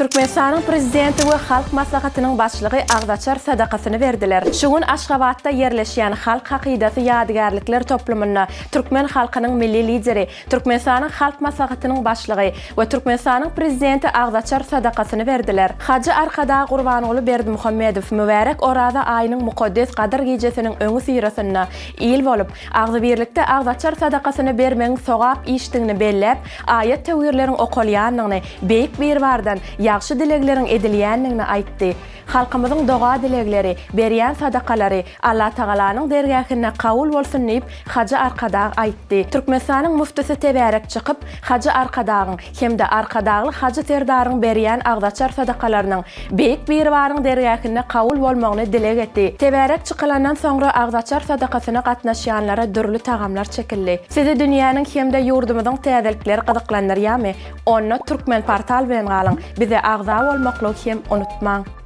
Türkmenistan'ın prezidenti ve halk maslahatynyň başlygy Agdaçar sadakasyny berdiler. Şuň Aşgabatda yerleşýän Halk Hakydasy ýadygarlyklar toplumyna Türkmen halkynyň milli lideri, Türkmenistanyň halk maslahatynyň başlygy we Türkmenistanyň prezidenti Agdaçar sadakasyny berdiler. Hacı Arkada Gurbanoğlu Berdimuhammedow mübarek orada aýynyň mukaddes Qadr gecesiniň öňü syrasyna ýyl bolup, agzy birlikde Agdaçar sadakasyny bermeň sogap işdigini belläp, ayet tewirleriň okulýanyny beýik bir bardan ýaxşy dilekleriň edilýändigini aýtdy. Halkymyzyň doga dilekleri, berýän sadakalary Allah Tagalanyň dergähine kabul bolsun diýip Hacı Arkada aýtdy. Türkmenistanyň muftisy teberek çykyp, Hacı Arkadagyň hemde Arkadagly Hacı Serdaryň berýän Agdaçar sadakalarynyň beýik bir baryň dergähine kabul bolmagyny dilek etdi. Teberek çykylandan soňra Agdaçar sadakasyna gatnaşýanlara dürli tagamlar çekildi. Sizi dünýäniň hemde ýurdumyzyň täzelikleri gyzyklandyrýarmy? Onu Türkmen portal bilen galyň. Bize agza bolmakly hem unutmaň.